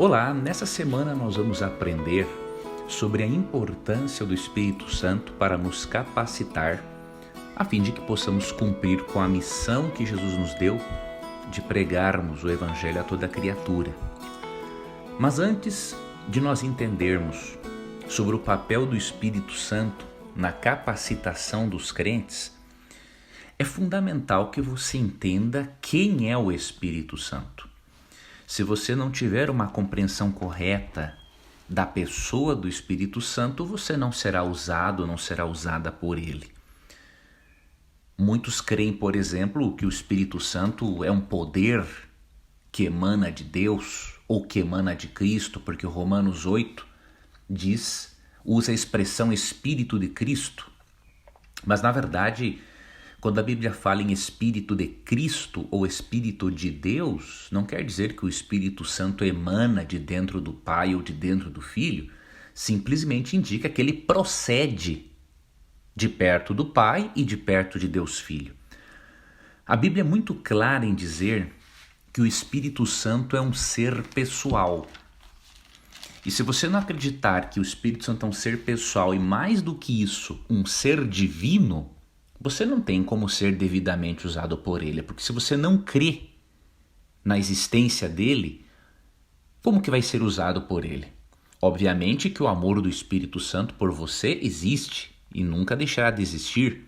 Olá, nessa semana nós vamos aprender sobre a importância do Espírito Santo para nos capacitar a fim de que possamos cumprir com a missão que Jesus nos deu de pregarmos o Evangelho a toda criatura. Mas antes de nós entendermos sobre o papel do Espírito Santo na capacitação dos crentes, é fundamental que você entenda quem é o Espírito Santo. Se você não tiver uma compreensão correta da pessoa do Espírito Santo, você não será usado, não será usada por ele. Muitos creem, por exemplo, que o Espírito Santo é um poder que emana de Deus ou que emana de Cristo, porque o Romanos 8 usa a expressão Espírito de Cristo. Mas, na verdade, quando a Bíblia fala em Espírito de Cristo ou Espírito de Deus, não quer dizer que o Espírito Santo emana de dentro do Pai ou de dentro do Filho, simplesmente indica que ele procede de perto do Pai e de perto de Deus Filho. A Bíblia é muito clara em dizer que o Espírito Santo é um ser pessoal. E se você não acreditar que o Espírito Santo é um ser pessoal e mais do que isso, um ser divino, você não tem como ser devidamente usado por ele, porque se você não crê na existência dele, como que vai ser usado por ele? Obviamente que o amor do Espírito Santo por você existe e nunca deixará de existir.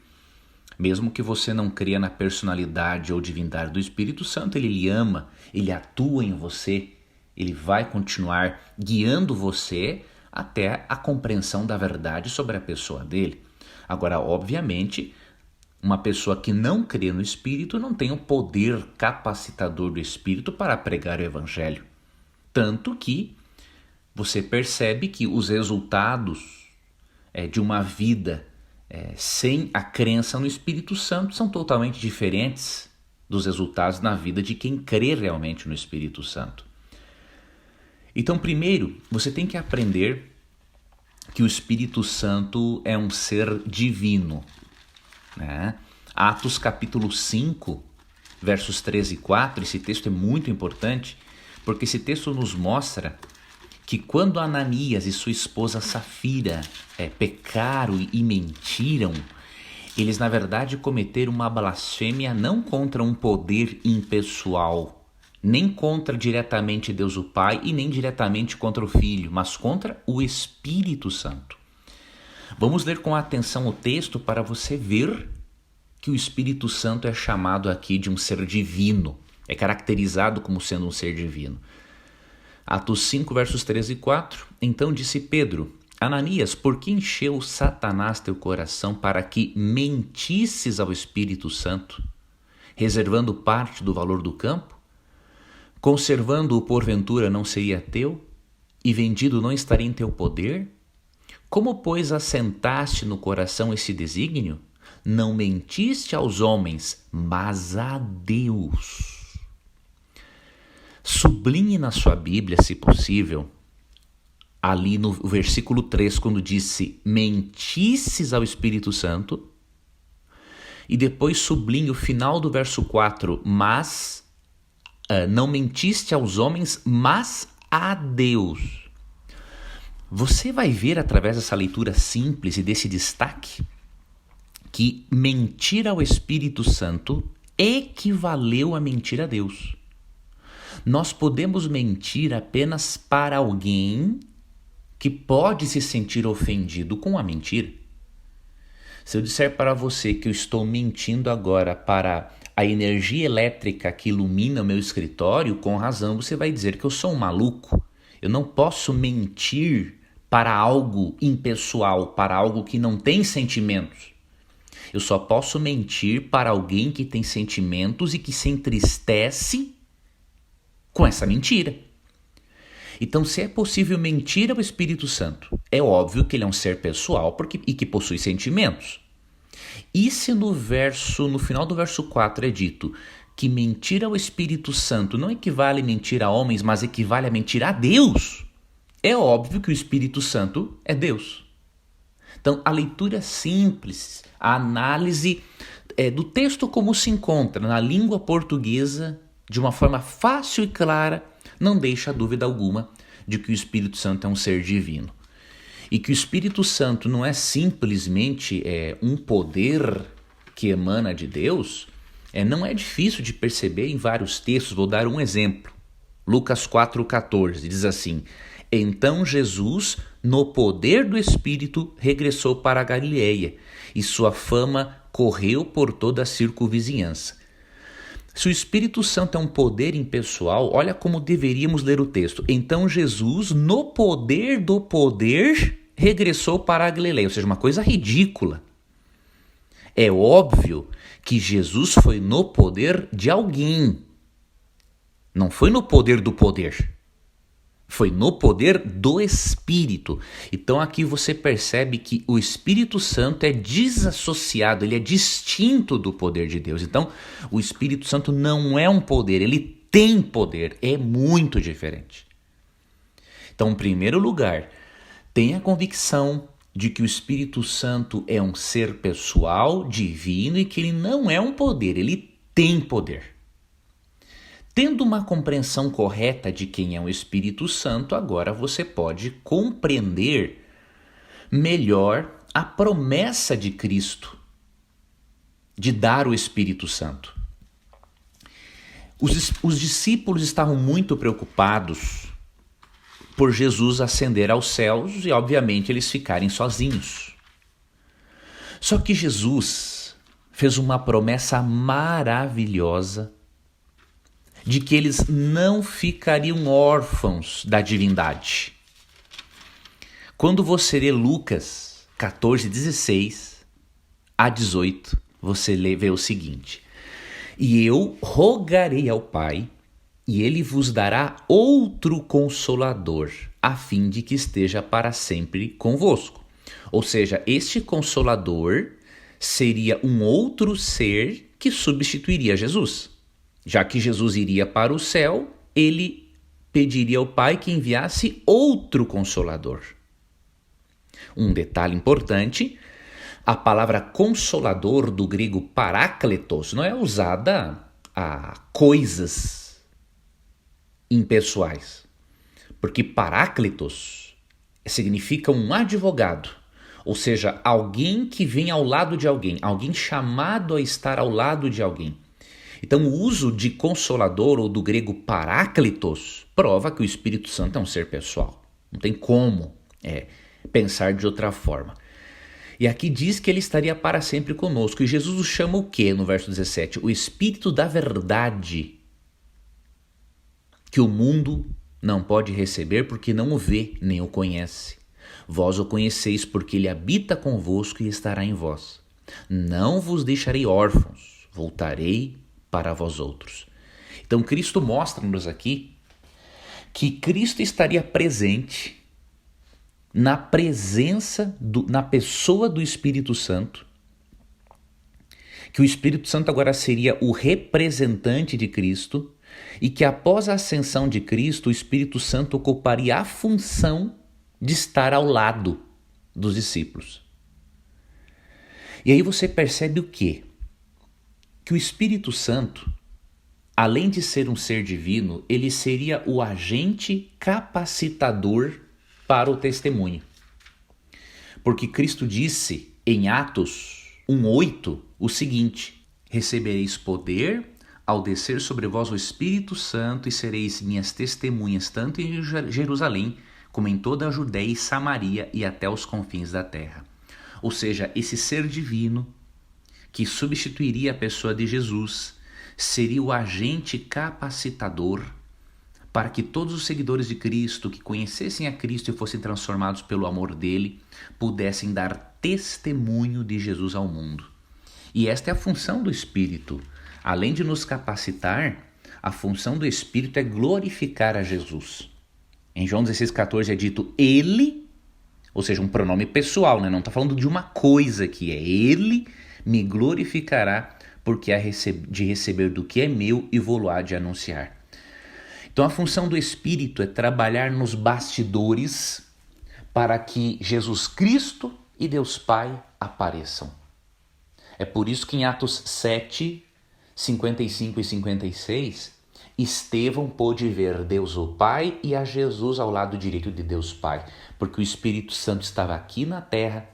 Mesmo que você não creia na personalidade ou divindade do Espírito Santo, ele lhe ama, ele atua em você, ele vai continuar guiando você até a compreensão da verdade sobre a pessoa dele. Agora, obviamente, uma pessoa que não crê no Espírito não tem o poder capacitador do Espírito para pregar o Evangelho. Tanto que você percebe que os resultados de uma vida sem a crença no Espírito Santo são totalmente diferentes dos resultados na vida de quem crê realmente no Espírito Santo. Então, primeiro, você tem que aprender que o Espírito Santo é um ser divino. Atos capítulo 5, versos 13 e 4, esse texto é muito importante, porque esse texto nos mostra que quando Ananias e sua esposa Safira pecaram e mentiram, eles na verdade cometeram uma blasfêmia não contra um poder impessoal, nem contra diretamente Deus o Pai e nem diretamente contra o Filho, mas contra o Espírito Santo. Vamos ler com atenção o texto para você ver que o Espírito Santo é chamado aqui de um ser divino, é caracterizado como sendo um ser divino. Atos 5, versos 13 e 4, então disse Pedro: Ananias, por que encheu Satanás teu coração para que mentisses ao Espírito Santo, reservando parte do valor do campo? Conservando-o porventura não seria teu, e vendido não estaria em teu poder? Como, pois, assentaste no coração esse desígnio? Não mentiste aos homens, mas a Deus. Sublinhe na sua Bíblia, se possível, ali no versículo 3, quando disse mentisses ao Espírito Santo, e depois sublinhe o final do verso 4, mas não mentiste aos homens, mas a Deus. Você vai ver através dessa leitura simples e desse destaque que mentir ao Espírito Santo equivaleu a mentir a Deus. Nós podemos mentir apenas para alguém que pode se sentir ofendido com a mentira. Se eu disser para você que eu estou mentindo agora para a energia elétrica que ilumina o meu escritório, com razão você vai dizer que eu sou um maluco. Eu não posso mentir para algo impessoal, para algo que não tem sentimentos. Eu só posso mentir para alguém que tem sentimentos e que se entristece com essa mentira. Então, se é possível mentir ao Espírito Santo, é óbvio que ele é um ser pessoal e que possui sentimentos. E se no final do verso 4 é dito que mentir ao Espírito Santo não equivale a mentir a homens, mas equivale a mentir a Deus, é óbvio que o Espírito Santo é Deus. Então, a leitura simples, a análise do texto como se encontra na língua portuguesa, de uma forma fácil e clara, não deixa dúvida alguma de que o Espírito Santo é um ser divino. E que o Espírito Santo não é simplesmente um poder que emana de Deus, não é difícil de perceber em vários textos. Vou dar um exemplo. Lucas 4,14 diz assim: Então Jesus, no poder do Espírito, regressou para a Galileia, e sua fama correu por toda a circunvizinhança. Se o Espírito Santo é um poder impessoal, olha como deveríamos ler o texto. Então Jesus, no poder do poder, regressou para a Galileia. Ou seja, uma coisa ridícula. É óbvio que Jesus foi no poder de alguém. Não foi no poder do poder. Foi no poder do Espírito. Então aqui você percebe que o Espírito Santo é desassociado, ele é distinto do poder de Deus. Então o Espírito Santo não é um poder, ele tem poder, é muito diferente. Então, em primeiro lugar, tenha a convicção de que o Espírito Santo é um ser pessoal, divino, e que ele não é um poder, ele tem poder. Tendo uma compreensão correta de quem é o Espírito Santo, agora você pode compreender melhor a promessa de Cristo de dar o Espírito Santo. Os discípulos estavam muito preocupados por Jesus ascender aos céus e, obviamente, eles ficarem sozinhos. Só que Jesus fez uma promessa maravilhosa de que eles não ficariam órfãos da divindade. Quando você lê Lucas 14, 16 a 18, você vê o seguinte: E eu rogarei ao Pai, e ele vos dará outro Consolador, a fim de que esteja para sempre convosco. Ou seja, este Consolador seria um outro ser que substituiria Jesus. Já que Jesus iria para o céu, ele pediria ao Pai que enviasse outro Consolador. Um detalhe importante: a palavra Consolador, do grego parácletos, não é usada a coisas impessoais. Porque paráclitos significa um advogado, ou seja, alguém que vem ao lado de alguém, alguém chamado a estar ao lado de alguém. Então, o uso de Consolador, ou do grego paráclitos, prova que o Espírito Santo é um ser pessoal. Não tem como pensar de outra forma. E aqui diz que ele estaria para sempre conosco. E Jesus o chama o quê no verso 17? O Espírito da verdade, que o mundo não pode receber porque não o vê nem o conhece. Vós o conheceis porque ele habita convosco e estará em vós. Não vos deixarei órfãos, voltarei para vós outros. Então Cristo mostra-nos aqui que Cristo estaria presente na na pessoa do Espírito Santo, que o Espírito Santo agora seria o representante de Cristo e que após a ascensão de Cristo, o Espírito Santo ocuparia a função de estar ao lado dos discípulos. E aí você percebe o quê? Que o Espírito Santo, além de ser um ser divino, ele seria o agente capacitador para o testemunho. Porque Cristo disse em Atos 1:8 o seguinte: recebereis poder ao descer sobre vós o Espírito Santo e sereis minhas testemunhas tanto em Jerusalém como em toda a Judéia e Samaria e até os confins da terra. Ou seja, esse ser divino que substituiria a pessoa de Jesus seria o agente capacitador para que todos os seguidores de Cristo que conhecessem a Cristo e fossem transformados pelo amor dele pudessem dar testemunho de Jesus ao mundo. E esta é a função do Espírito. Além de nos capacitar, a função do Espírito é glorificar a Jesus. Em João 16,14 é dito ele, ou seja, um pronome pessoal, né? Não está falando de uma coisa que é ele me glorificará, porque há de receber do que é meu e vou-lo-á de anunciar. Então a função do Espírito é trabalhar nos bastidores para que Jesus Cristo e Deus Pai apareçam. É por isso que em Atos 7, 55 e 56, Estevão pôde ver Deus o Pai e a Jesus ao lado direito de Deus Pai, porque o Espírito Santo estava aqui na terra,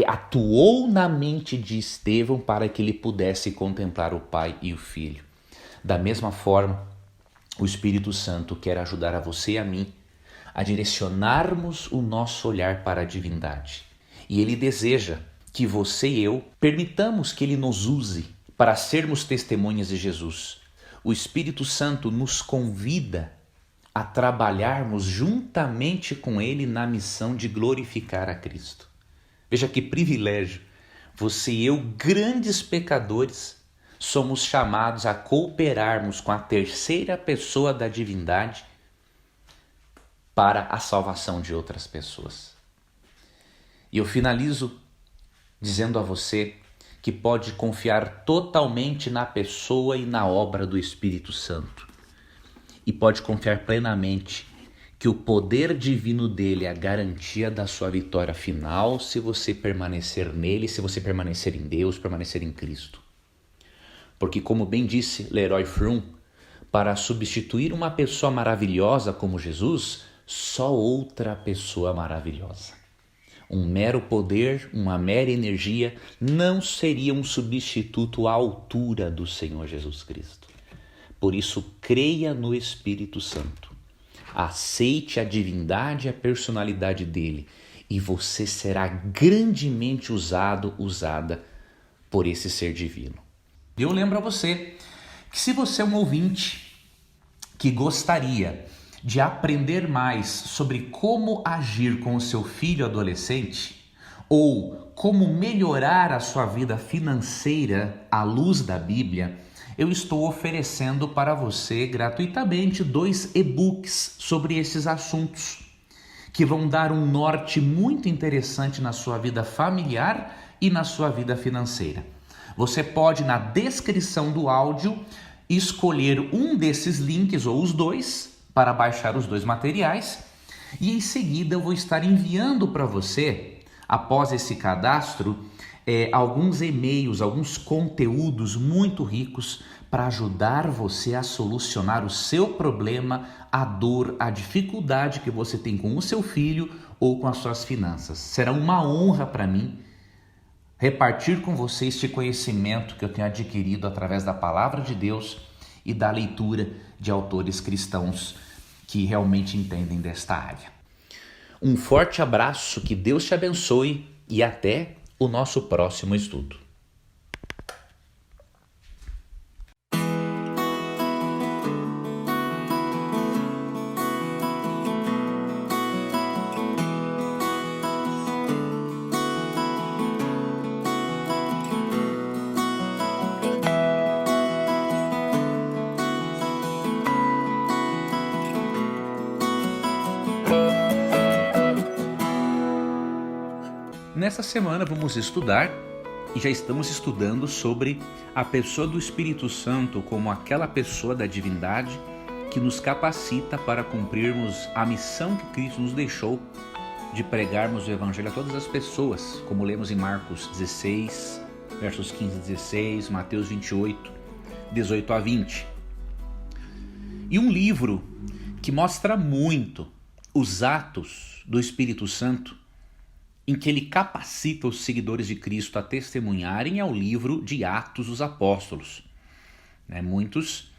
atuou na mente de Estevão para que ele pudesse contemplar o Pai e o Filho. Da mesma forma, o Espírito Santo quer ajudar a você e a mim a direcionarmos o nosso olhar para a divindade. E ele deseja que você e eu permitamos que ele nos use para sermos testemunhas de Jesus. O Espírito Santo nos convida a trabalharmos juntamente com ele na missão de glorificar a Cristo. Veja que privilégio! Você e eu, grandes pecadores, somos chamados a cooperarmos com a terceira pessoa da divindade para a salvação de outras pessoas. E eu finalizo dizendo a você que pode confiar totalmente na pessoa e na obra do Espírito Santo. E pode confiar plenamente que o poder divino dele é a garantia da sua vitória final se você permanecer nele, se você permanecer em Deus, permanecer em Cristo. Porque, como bem disse Leroy Froom, para substituir uma pessoa maravilhosa como Jesus, só outra pessoa maravilhosa. Um mero poder, uma mera energia não seria um substituto à altura do Senhor Jesus Cristo. Por isso, creia no Espírito Santo. Aceite a divindade e a personalidade dele e você será grandemente usada por esse ser divino. Eu lembro a você que se você é um ouvinte que gostaria de aprender mais sobre como agir com o seu filho adolescente ou como melhorar a sua vida financeira à luz da Bíblia, eu estou oferecendo para você gratuitamente 2 e-books sobre esses assuntos que vão dar um norte muito interessante na sua vida familiar e na sua vida financeira. Você pode, na descrição do áudio, escolher um desses links ou os 2 para baixar os 2 materiais e em seguida eu vou estar enviando para você, após esse cadastro, alguns e-mails, alguns conteúdos muito ricos para ajudar você a solucionar o seu problema, a dor, a dificuldade que você tem com o seu filho ou com as suas finanças. Será uma honra para mim repartir com você este conhecimento que eu tenho adquirido através da palavra de Deus e da leitura de autores cristãos que realmente entendem desta área. Um forte abraço, que Deus te abençoe e até o nosso próximo estudo. Nessa semana vamos estudar, e já estamos estudando, sobre a pessoa do Espírito Santo como aquela pessoa da divindade que nos capacita para cumprirmos a missão que Cristo nos deixou de pregarmos o Evangelho a todas as pessoas, como lemos em Marcos 16, versos 15 a 16, Mateus 28, 18 a 20. E um livro que mostra muito os atos do Espírito Santo, em que ele capacita os seguidores de Cristo a testemunharem, é o livro de Atos dos Apóstolos. Muitos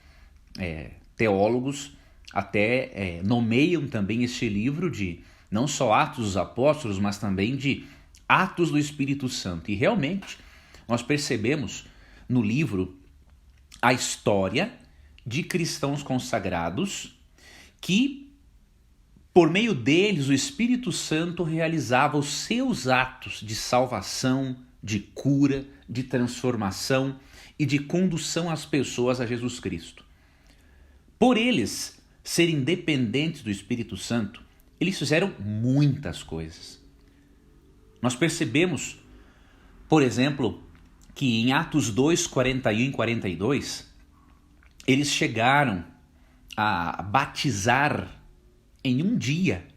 teólogos até nomeiam também este livro de não só Atos dos Apóstolos, mas também de Atos do Espírito Santo. E realmente nós percebemos no livro a história de cristãos consagrados que, por meio deles, o Espírito Santo realizava os seus atos de salvação, de cura, de transformação e de condução às pessoas a Jesus Cristo. Por eles serem dependentes do Espírito Santo, eles fizeram muitas coisas. Nós percebemos, por exemplo, que em Atos 2, 41 e 42, eles chegaram a batizar em um dia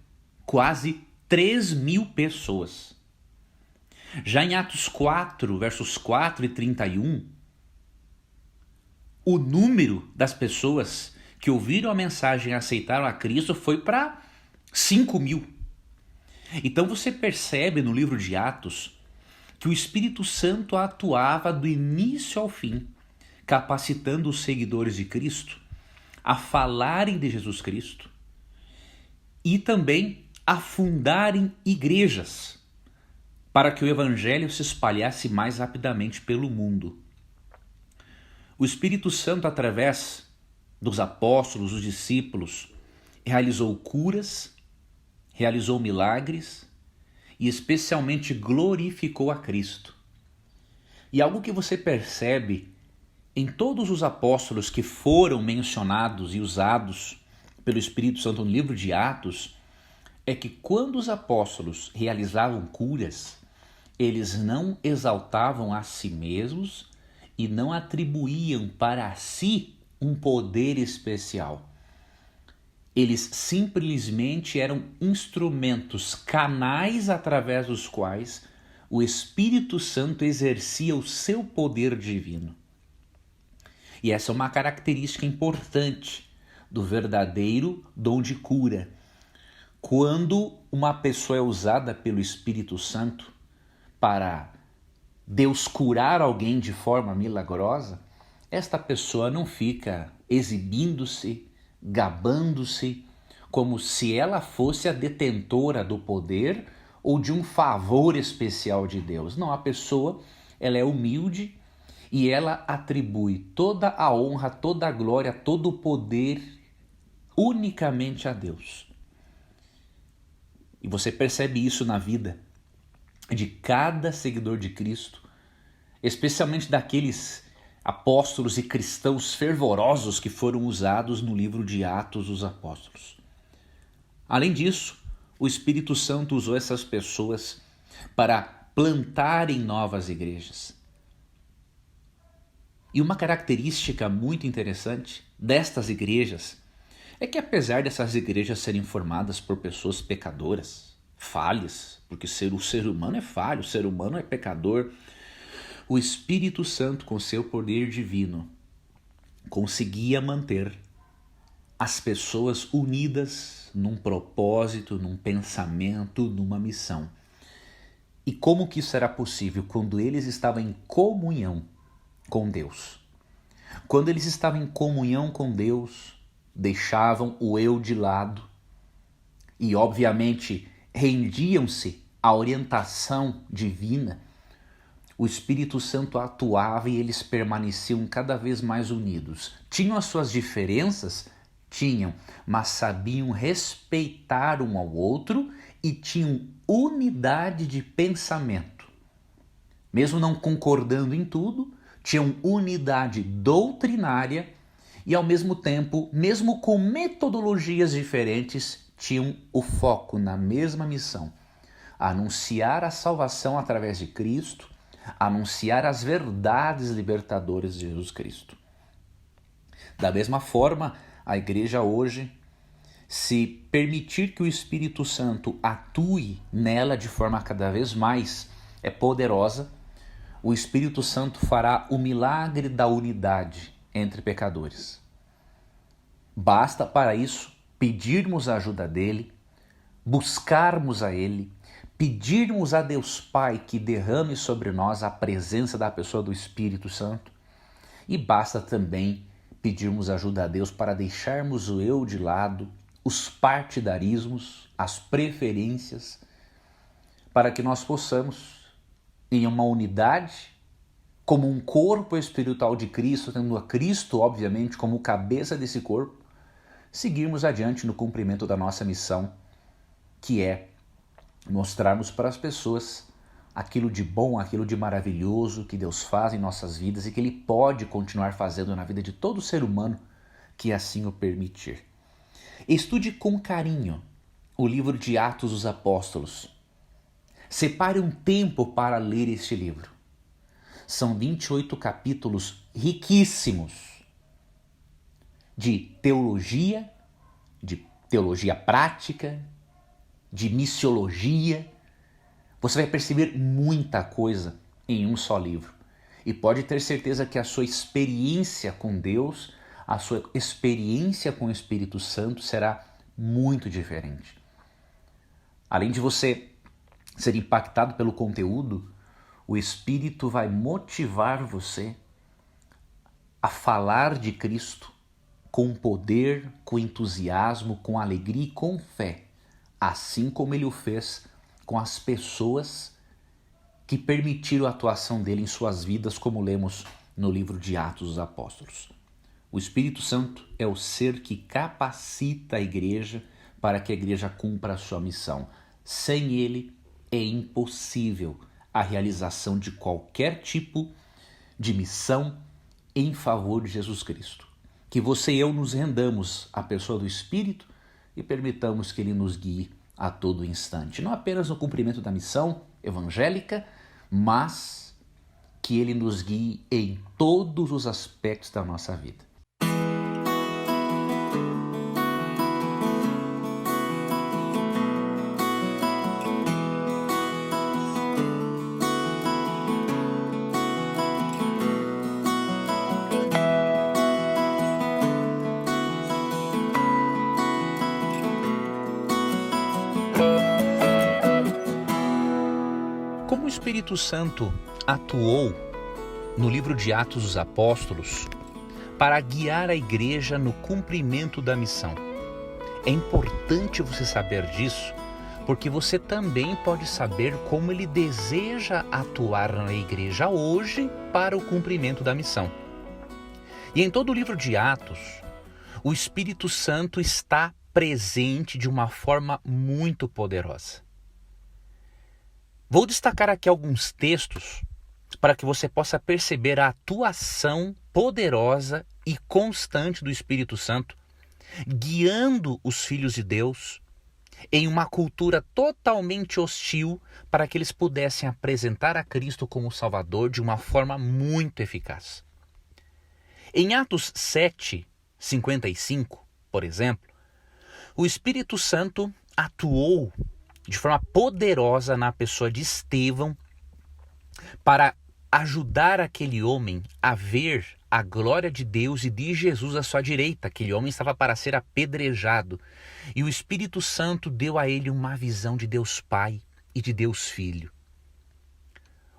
quase 3.000 pessoas. Já em Atos 4, versos 4 e 31, o número das pessoas que ouviram a mensagem e aceitaram a Cristo foi para 5.000. Então você percebe no livro de Atos que o Espírito Santo atuava do início ao fim, capacitando os seguidores de Cristo a falarem de Jesus Cristo e também a fundarem igrejas para que o evangelho se espalhasse mais rapidamente pelo mundo. O Espírito Santo, através dos apóstolos, dos discípulos, realizou curas, realizou milagres e especialmente glorificou a Cristo. E algo que você percebe em todos os apóstolos que foram mencionados e usados pelo Espírito Santo no livro de Atos é que quando os apóstolos realizavam curas, eles não exaltavam a si mesmos e não atribuíam para si um poder especial. Eles simplesmente eram instrumentos, canais através dos quais o Espírito Santo exercia o seu poder divino. E essa é uma característica importante do verdadeiro dom de cura. Quando uma pessoa é usada pelo Espírito Santo para Deus curar alguém de forma milagrosa, esta pessoa não fica exibindo-se, gabando-se, como se ela fosse a detentora do poder ou de um favor especial de Deus. Não, a pessoa ela é humilde e ela atribui toda a honra, toda a glória, todo o poder unicamente a Deus. E você percebe isso na vida de cada seguidor de Cristo, especialmente daqueles apóstolos e cristãos fervorosos que foram usados no livro de Atos dos Apóstolos. Além disso, o Espírito Santo usou essas pessoas para plantarem novas igrejas. E uma característica muito interessante destas igrejas é que, apesar dessas igrejas serem formadas por pessoas pecadoras, falhas, porque o ser humano é falho, o ser humano é pecador, o Espírito Santo, com seu poder divino, conseguia manter as pessoas unidas num propósito, num pensamento, numa missão. E como que isso era possível? Quando eles estavam em comunhão com Deus. Quando eles estavam em comunhão com Deus, deixavam o eu de lado e, obviamente, rendiam-se à orientação divina. O Espírito Santo atuava e eles permaneciam cada vez mais unidos. Tinham as suas diferenças? Tinham, mas sabiam respeitar um ao outro e tinham unidade de pensamento. Mesmo não concordando em tudo, tinham unidade doutrinária e, ao mesmo tempo, mesmo com metodologias diferentes, tinham o foco na mesma missão: anunciar a salvação através de Cristo, anunciar as verdades libertadoras de Jesus Cristo. Da mesma forma, a igreja hoje, se permitir que o Espírito Santo atue nela de forma cada vez mais poderosa, o Espírito Santo fará o milagre da unidade entre pecadores. Basta para isso pedirmos a ajuda dele, buscarmos a ele, pedirmos a Deus Pai que derrame sobre nós a presença da pessoa do Espírito Santo, e basta também pedirmos ajuda a Deus para deixarmos o eu de lado, os partidarismos, as preferências, para que nós possamos, em uma unidade, como um corpo espiritual de Cristo, tendo a Cristo, obviamente, como cabeça desse corpo, seguirmos adiante no cumprimento da nossa missão, que é mostrarmos para as pessoas aquilo de bom, aquilo de maravilhoso que Deus faz em nossas vidas e que Ele pode continuar fazendo na vida de todo ser humano que assim o permitir. Estude com carinho o livro de Atos dos Apóstolos. Separe um tempo para ler este livro. São 28 capítulos riquíssimos de teologia prática, de missiologia. Você vai perceber muita coisa em um só livro. E pode ter certeza que a sua experiência com Deus, a sua experiência com o Espírito Santo será muito diferente. Além de você ser impactado pelo conteúdo, o Espírito vai motivar você a falar de Cristo com poder, com entusiasmo, com alegria e com fé, assim como ele o fez com as pessoas que permitiram a atuação dele em suas vidas, como lemos no livro de Atos dos Apóstolos. O Espírito Santo é o ser que capacita a igreja para que a igreja cumpra a sua missão. Sem ele é impossível a realização de qualquer tipo de missão em favor de Jesus Cristo. Que você e eu nos rendamos à pessoa do Espírito e permitamos que ele nos guie a todo instante. Não apenas no cumprimento da missão evangélica, mas que ele nos guie em todos os aspectos da nossa vida. Como o Espírito Santo atuou no livro de Atos dos Apóstolos para guiar a igreja no cumprimento da missão? É importante você saber disso, porque você também pode saber como ele deseja atuar na igreja hoje para o cumprimento da missão. E em todo o livro de Atos, o Espírito Santo está presente de uma forma muito poderosa. Vou destacar aqui alguns textos para que você possa perceber a atuação poderosa e constante do Espírito Santo, guiando os filhos de Deus em uma cultura totalmente hostil para que eles pudessem apresentar a Cristo como Salvador de uma forma muito eficaz. Em Atos 7:55, por exemplo, o Espírito Santo atuou de forma poderosa na pessoa de Estevão para ajudar aquele homem a ver a glória de Deus e de Jesus à sua direita. Aquele homem estava para ser apedrejado e o Espírito Santo deu a ele uma visão de Deus Pai e de Deus Filho.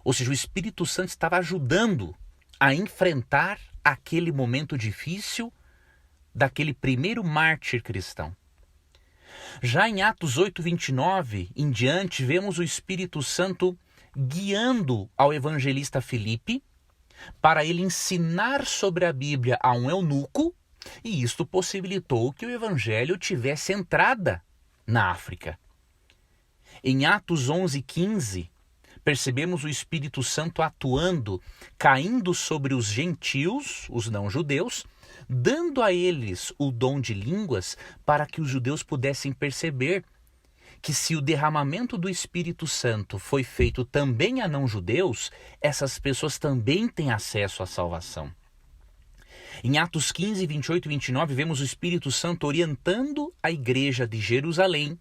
Ou seja, o Espírito Santo estava ajudando a enfrentar aquele momento difícil daquele primeiro mártir cristão. Já em Atos 8:29 em diante, vemos o Espírito Santo guiando ao evangelista Filipe para ele ensinar sobre a Bíblia a um eunuco, e isto possibilitou que o evangelho tivesse entrada na África. Em Atos 11:15, percebemos o Espírito Santo atuando, caindo sobre os gentios, os não-judeus, dando a eles o dom de línguas para que os judeus pudessem perceber que se o derramamento do Espírito Santo foi feito também a não-judeus, essas pessoas também têm acesso à salvação. Em Atos 15, 28 e 29, vemos o Espírito Santo orientando a igreja de Jerusalém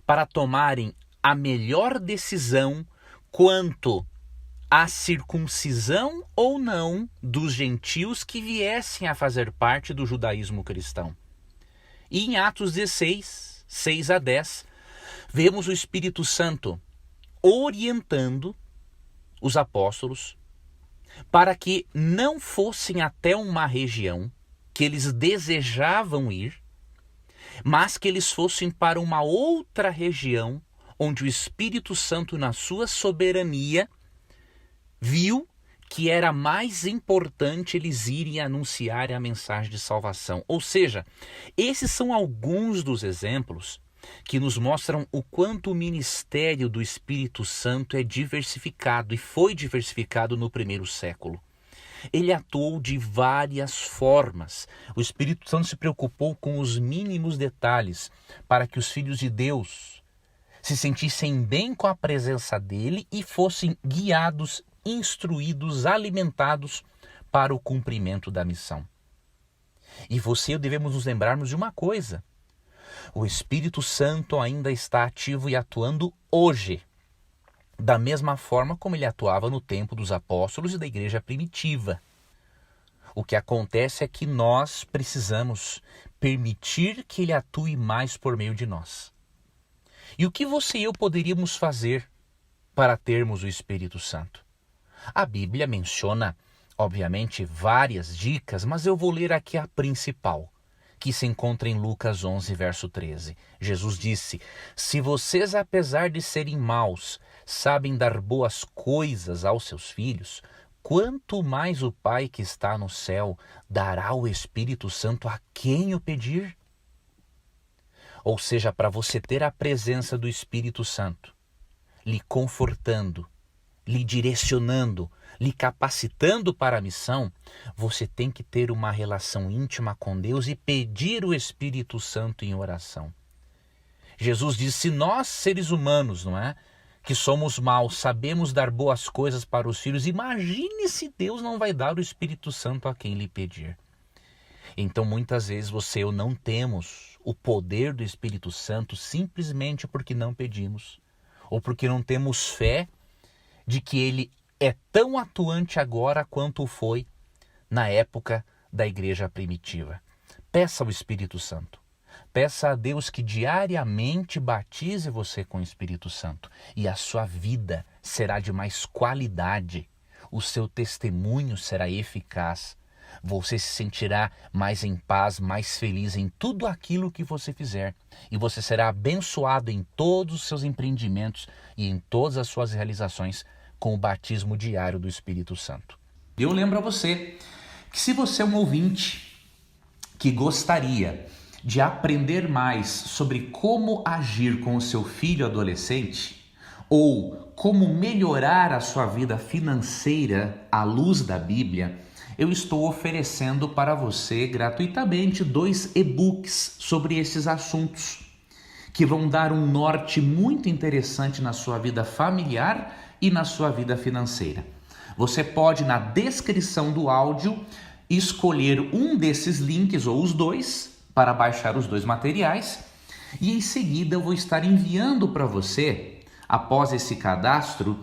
para tomarem a melhor decisão quanto à circuncisão ou não dos gentios que viessem a fazer parte do judaísmo cristão. E em Atos 16, 6 a 10, vemos o Espírito Santo orientando os apóstolos para que não fossem até uma região que eles desejavam ir, mas que eles fossem para uma outra região onde o Espírito Santo, na sua soberania, viu que era mais importante eles irem anunciar a mensagem de salvação. Ou seja, esses são alguns dos exemplos que nos mostram o quanto o ministério do Espírito Santo é diversificado e foi diversificado no primeiro século. Ele atuou de várias formas. O Espírito Santo se preocupou com os mínimos detalhes para que os filhos de Deus se sentissem bem com a presença dele e fossem guiados, instruídos, alimentados para o cumprimento da missão. E você e eu devemos nos lembrarmos de uma coisa: o Espírito Santo ainda está ativo e atuando hoje. da mesma forma como ele atuava no tempo dos apóstolos e da igreja primitiva. O que acontece é que nós precisamos permitir que ele atue mais por meio de nós. E o que você e eu poderíamos fazer para termos o Espírito Santo? A Bíblia menciona, obviamente, várias dicas, mas eu vou ler aqui a principal, que se encontra em Lucas 11, verso 13. Jesus disse: "Se vocês, apesar de serem maus, sabem dar boas coisas aos seus filhos, quanto mais o Pai que está no céu dará o Espírito Santo a quem o pedir?" Ou seja, para você ter a presença do Espírito Santo, lhe confortando, lhe direcionando, lhe capacitando para a missão, você tem que ter uma relação íntima com Deus e pedir o Espírito Santo em oração. Jesus disse: se nós, seres humanos, não é, que somos maus, sabemos dar boas coisas para os filhos, imagine se Deus não vai dar o Espírito Santo a quem lhe pedir. Então, muitas vezes, você e eu não temos o poder do Espírito Santo simplesmente porque não pedimos, ou porque não temos fé de que ele é tão atuante agora quanto foi na época da igreja primitiva. Peça ao Espírito Santo. Peça a Deus que diariamente batize você com o Espírito Santo e a sua vida será de mais qualidade. O seu testemunho será eficaz. Você se sentirá mais em paz, mais feliz em tudo aquilo que você fizer. E você será abençoado em todos os seus empreendimentos e em todas as suas realizações com o batismo diário do Espírito Santo. Eu lembro a você que se você é um ouvinte que gostaria de aprender mais sobre como agir com o seu filho adolescente ou como melhorar a sua vida financeira à luz da Bíblia, eu estou oferecendo para você gratuitamente 2 e-books sobre esses assuntos que vão dar um norte muito interessante na sua vida familiar e na sua vida financeira. Você pode, na descrição do áudio, escolher um desses links ou os 2 para baixar os 2 materiais e em seguida eu vou estar enviando para você, após esse cadastro,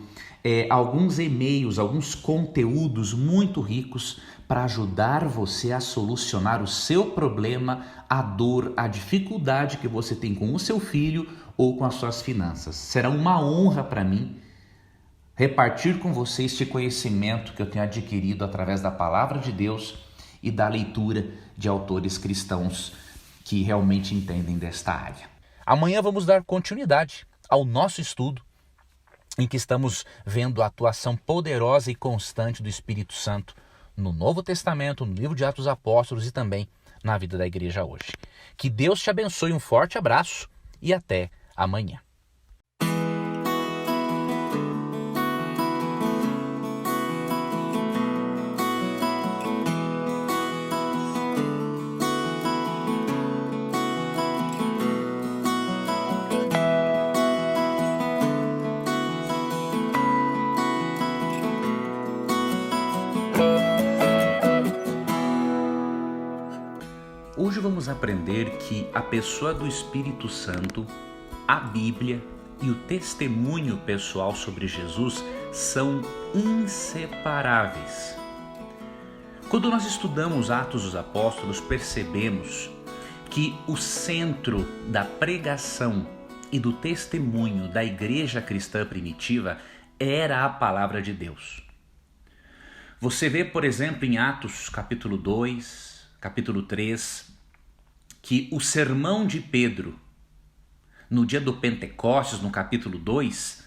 alguns e-mails, alguns conteúdos muito ricos para ajudar você a solucionar o seu problema, a dor, a dificuldade que você tem com o seu filho ou com as suas finanças. Será uma honra para mim repartir com você este conhecimento que eu tenho adquirido através da palavra de Deus e da leitura de autores cristãos que realmente entendem desta área. Amanhã vamos dar continuidade ao nosso estudo em que estamos vendo a atuação poderosa e constante do Espírito Santo no Novo Testamento, no livro de Atos dos Apóstolos e também na vida da igreja hoje. Que Deus te abençoe, um forte abraço e até amanhã. Hoje vamos aprender que a pessoa do Espírito Santo, a Bíblia e o testemunho pessoal sobre Jesus são inseparáveis. Quando nós estudamos Atos dos Apóstolos, percebemos que o centro da pregação e do testemunho da igreja cristã primitiva era a palavra de Deus. Você vê, por exemplo, em Atos capítulo 2, capítulo 3, que o sermão de Pedro, no dia do Pentecostes, no capítulo 2,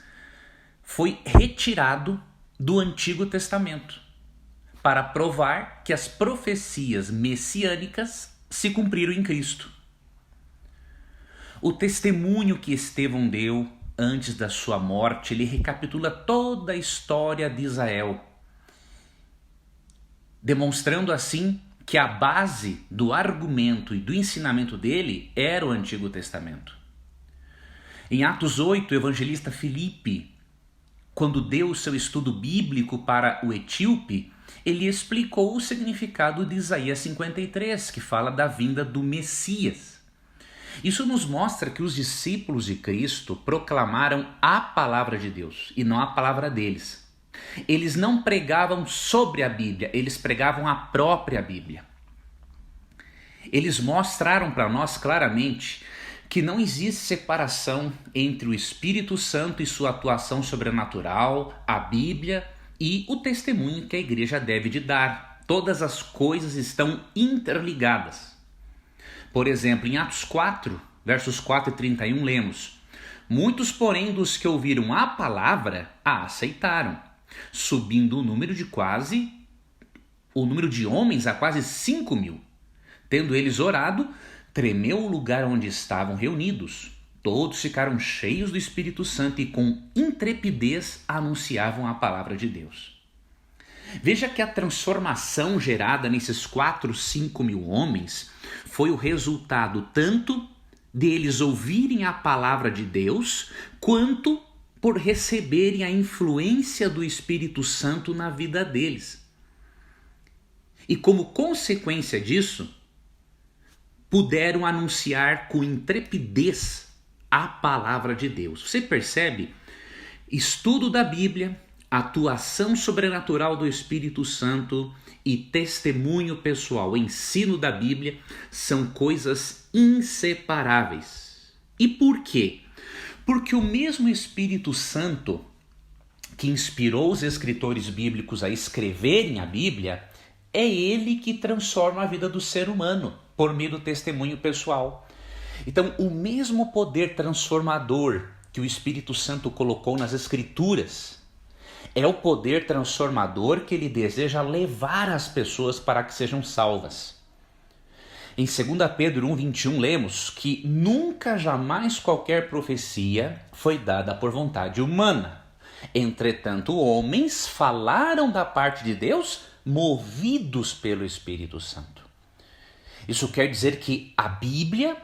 foi retirado do Antigo Testamento para provar que as profecias messiânicas se cumpriram em Cristo. O testemunho que Estevão deu antes da sua morte, ele recapitula toda a história de Israel, demonstrando assim que a base do argumento e do ensinamento dele era o Antigo Testamento. Em Atos 8, o evangelista Filipe, quando deu o seu estudo bíblico para o etíope, ele explicou o significado de Isaías 53, que fala da vinda do Messias. Isso nos mostra que os discípulos de Cristo proclamaram a palavra de Deus e não a palavra deles. Eles não pregavam sobre a Bíblia, eles pregavam a própria Bíblia. Eles mostraram para nós claramente que não existe separação entre o Espírito Santo e sua atuação sobrenatural, a Bíblia e o testemunho que a igreja deve de dar. Todas as coisas estão interligadas. Por exemplo, em Atos 4, versos 4 e 31, lemos: muitos, porém, dos que ouviram a palavra, a aceitaram, subindo o número de homens a quase 5.000. Tendo eles orado, tremeu o lugar onde estavam reunidos. Todos ficaram cheios do Espírito Santo e com intrepidez anunciavam a palavra de Deus. Veja que a transformação gerada nesses 5.000 homens foi o resultado tanto deles ouvirem a palavra de Deus, quanto por receberem a influência do Espírito Santo na vida deles. E como consequência disso, puderam anunciar com intrepidez a palavra de Deus. Você percebe? Estudo da Bíblia, atuação sobrenatural do Espírito Santo e testemunho pessoal, ensino da Bíblia, são coisas inseparáveis. E por quê? Porque o mesmo Espírito Santo que inspirou os escritores bíblicos a escreverem a Bíblia, é ele que transforma a vida do ser humano por meio do testemunho pessoal. Então, o mesmo poder transformador que o Espírito Santo colocou nas Escrituras é o poder transformador que ele deseja levar as pessoas para que sejam salvas. Em 2 Pedro 1,21 lemos que nunca jamais qualquer profecia foi dada por vontade humana. Entretanto, homens falaram da parte de Deus movidos pelo Espírito Santo. Isso quer dizer que a Bíblia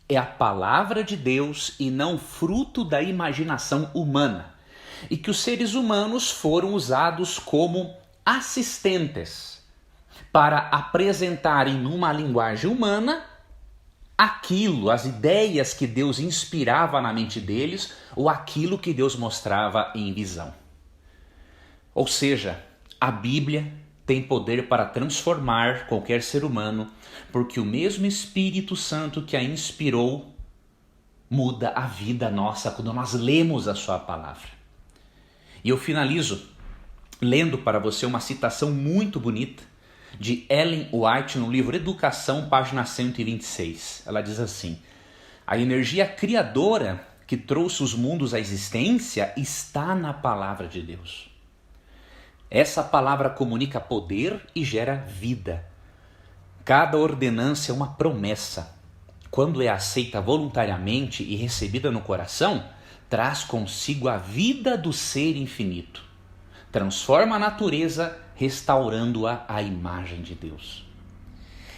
é a palavra de Deus e não fruto da imaginação humana. E que os seres humanos foram usados como assistentes para apresentarem numa linguagem humana aquilo, as ideias que Deus inspirava na mente deles ou aquilo que Deus mostrava em visão. Ou seja, a Bíblia tem poder para transformar qualquer ser humano, porque o mesmo Espírito Santo que a inspirou muda a vida nossa quando nós lemos a sua palavra. E eu finalizo lendo para você uma citação muito bonita de Ellen White no livro Educação, página 126. Ela diz assim: a energia criadora que trouxe os mundos à existência está na palavra de Deus. Essa palavra comunica poder e gera vida. Cada ordenança é uma promessa. Quando é aceita voluntariamente e recebida no coração, traz consigo a vida do ser infinito. Transforma a natureza, restaurando-a à imagem de Deus.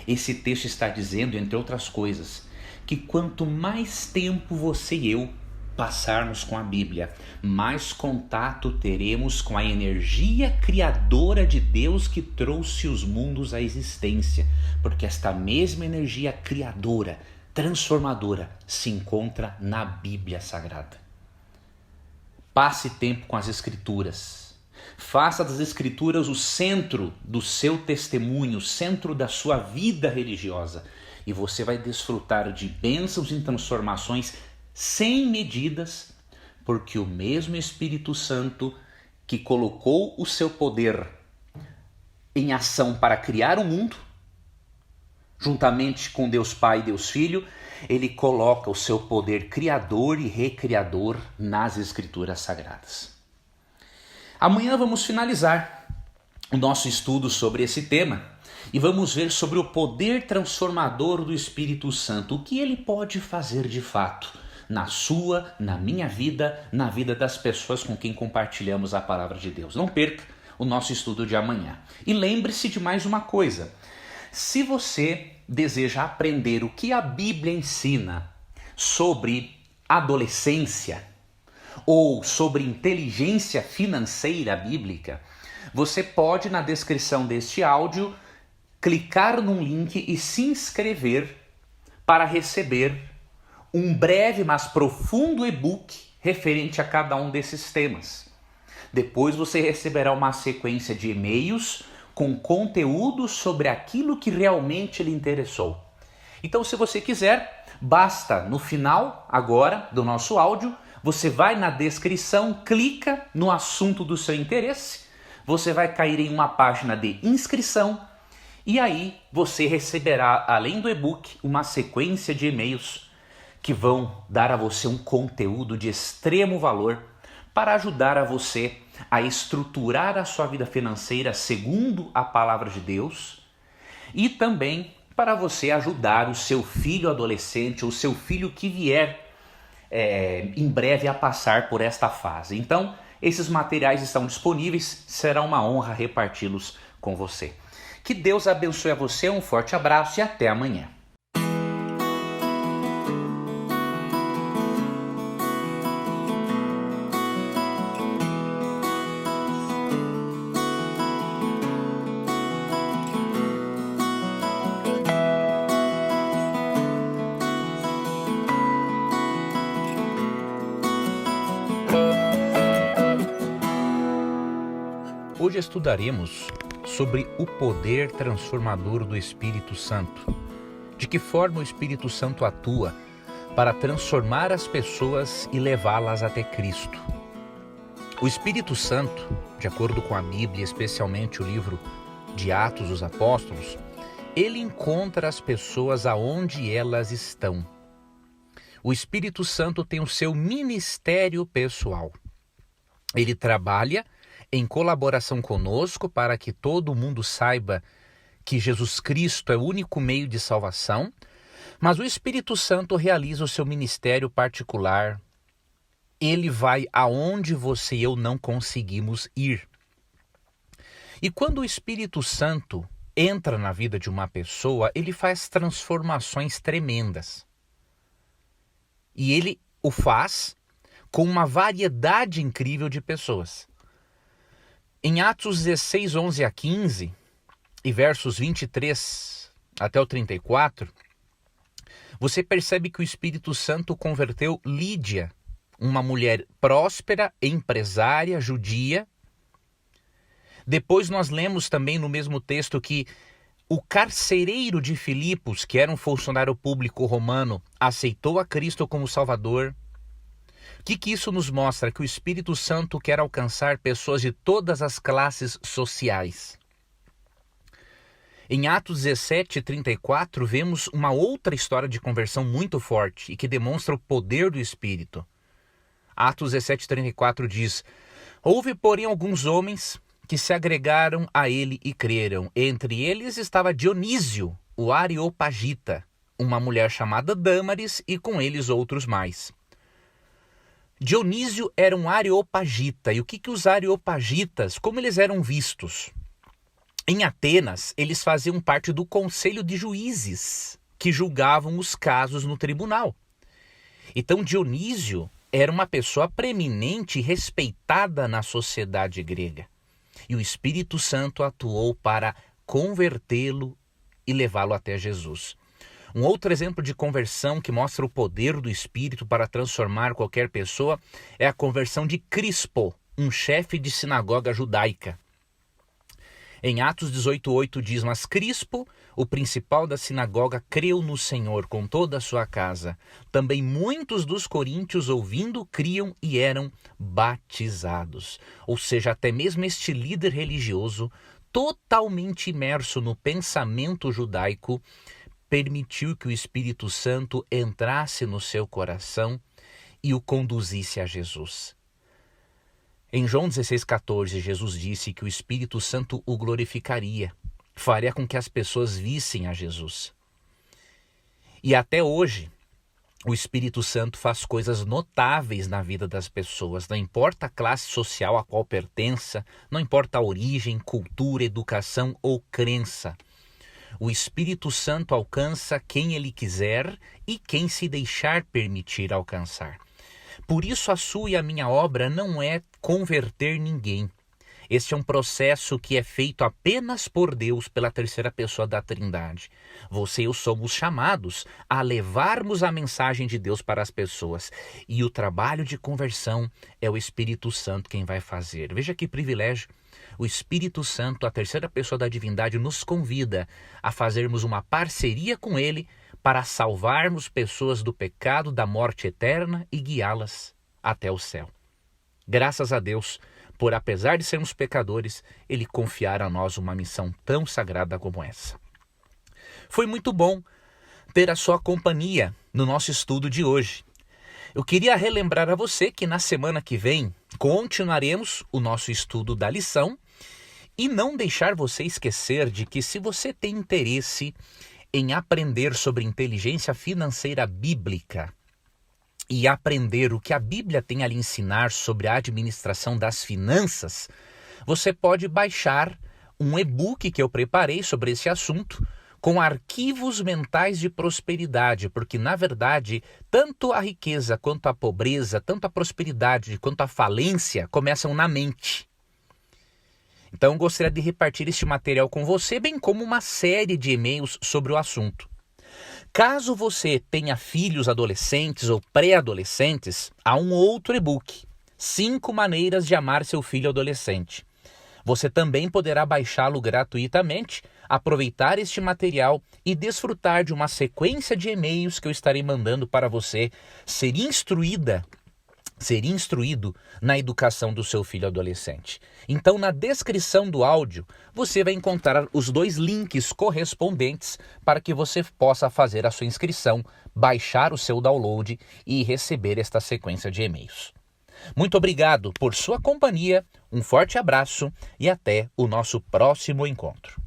Esse texto está dizendo, entre outras coisas, que quanto mais tempo você e eu passarmos com a Bíblia, mais contato teremos com a energia criadora de Deus que trouxe os mundos à existência, porque esta mesma energia criadora, transformadora, se encontra na Bíblia Sagrada. Passe tempo com as Escrituras. Faça das Escrituras o centro do seu testemunho, o centro da sua vida religiosa, e você vai desfrutar de bênçãos e transformações sem medidas, porque o mesmo Espírito Santo que colocou o seu poder em ação para criar o mundo, juntamente com Deus Pai e Deus Filho, ele coloca o seu poder criador e recriador nas Escrituras Sagradas. Amanhã vamos finalizar o nosso estudo sobre esse tema e vamos ver sobre o poder transformador do Espírito Santo, o que ele pode fazer de fato na sua, na minha vida, na vida das pessoas com quem compartilhamos a palavra de Deus. Não perca o nosso estudo de amanhã. E lembre-se de mais uma coisa: se você deseja aprender o que a Bíblia ensina sobre adolescência ou sobre inteligência financeira bíblica, você pode, na descrição deste áudio, clicar num link e se inscrever para receber um breve, mas profundo e-book referente a cada um desses temas. Depois você receberá uma sequência de e-mails com conteúdo sobre aquilo que realmente lhe interessou. Então, se você quiser, basta no final agora do nosso áudio, você vai na descrição, clica no assunto do seu interesse, você vai cair em uma página de inscrição e aí você receberá, além do e-book, uma sequência de e-mails que vão dar a você um conteúdo de extremo valor para ajudar a você a estruturar a sua vida financeira segundo a palavra de Deus e também para você ajudar o seu filho adolescente ou seu filho que vier em breve a passar por esta fase. Então, esses materiais estão disponíveis, será uma honra reparti-los com você. Que Deus abençoe a você, um forte abraço e até amanhã. Hoje estudaremos sobre o poder transformador do Espírito Santo. De que forma o Espírito Santo atua para transformar as pessoas e levá-las até Cristo. O Espírito Santo, de acordo com a Bíblia, especialmente o livro de Atos dos Apóstolos, ele encontra as pessoas aonde elas estão. O Espírito Santo tem o seu ministério pessoal. Ele trabalha em colaboração conosco para que todo mundo saiba que Jesus Cristo é o único meio de salvação, mas o Espírito Santo realiza o seu ministério particular. Ele vai aonde você e eu não conseguimos ir. E quando o Espírito Santo entra na vida de uma pessoa, ele faz transformações tremendas. E ele o faz com uma variedade incrível de pessoas. Em Atos 16, 11 a 15, e versos 23 até o 34, você percebe que o Espírito Santo converteu Lídia, uma mulher próspera, empresária, judia. Depois nós lemos também no mesmo texto que o carcereiro de Filipos, que era um funcionário público romano, aceitou a Cristo como Salvador. O que isso nos mostra? Que o Espírito Santo quer alcançar pessoas de todas as classes sociais. Em Atos 17, 34, vemos uma outra história de conversão muito forte e que demonstra o poder do Espírito. Atos 17, 34 diz: houve, porém, alguns homens que se agregaram a ele e creram. Entre eles estava Dionísio, o Areopagita, uma mulher chamada Dâmaris e com eles outros mais. Dionísio era um areopagita. E o que os areopagitas, como eles eram vistos? Em Atenas, eles faziam parte do conselho de juízes que julgavam os casos no tribunal. Então Dionísio era uma pessoa preeminente e respeitada na sociedade grega. E o Espírito Santo atuou para convertê-lo e levá-lo até Jesus. Um outro exemplo de conversão que mostra o poder do Espírito para transformar qualquer pessoa é a conversão de Crispo, um chefe de sinagoga judaica. Em Atos 18:8 diz: mas Crispo, o principal da sinagoga, creu no Senhor com toda a sua casa. Também muitos dos coríntios, ouvindo, criam e eram batizados. Ou seja, até mesmo este líder religioso, totalmente imerso no pensamento judaico, permitiu que o Espírito Santo entrasse no seu coração e o conduzisse a Jesus. Em João 16,14, Jesus disse que o Espírito Santo o glorificaria, faria com que as pessoas vissem a Jesus. E até hoje, o Espírito Santo faz coisas notáveis na vida das pessoas, não importa a classe social a qual pertença, não importa a origem, cultura, educação ou crença. O Espírito Santo alcança quem ele quiser e quem se deixar permitir alcançar. Por isso a sua e a minha obra não é converter ninguém. Este é um processo que é feito apenas por Deus, pela terceira pessoa da Trindade. Você e eu somos chamados a levarmos a mensagem de Deus para as pessoas. E o trabalho de conversão é o Espírito Santo quem vai fazer. Veja que privilégio. O Espírito Santo, a terceira pessoa da divindade, nos convida a fazermos uma parceria com Ele para salvarmos pessoas do pecado, da morte eterna e guiá-las até o céu. Graças a Deus, por apesar de sermos pecadores, Ele confiar a nós uma missão tão sagrada como essa. Foi muito bom ter a sua companhia no nosso estudo de hoje. Eu queria relembrar a você que na semana que vem continuaremos o nosso estudo da lição e não deixar você esquecer de que se você tem interesse em aprender sobre inteligência financeira bíblica e aprender o que a Bíblia tem a lhe ensinar sobre a administração das finanças, você pode baixar um e-book que eu preparei sobre esse assunto com arquivos mentais de prosperidade, porque na verdade tanto a riqueza quanto a pobreza, tanto a prosperidade quanto a falência começam na mente. Então, eu gostaria de repartir este material com você, bem como uma série de e-mails sobre o assunto. Caso você tenha filhos adolescentes ou pré-adolescentes, há um outro e-book, 5 maneiras de amar seu filho adolescente. Você também poderá baixá-lo gratuitamente, aproveitar este material e desfrutar de uma sequência de e-mails que eu estarei mandando para você ser instruído na educação do seu filho adolescente. Então, na descrição do áudio, você vai encontrar os 2 links correspondentes para que você possa fazer a sua inscrição, baixar o seu download e receber esta sequência de e-mails. Muito obrigado por sua companhia, um forte abraço e até o nosso próximo encontro.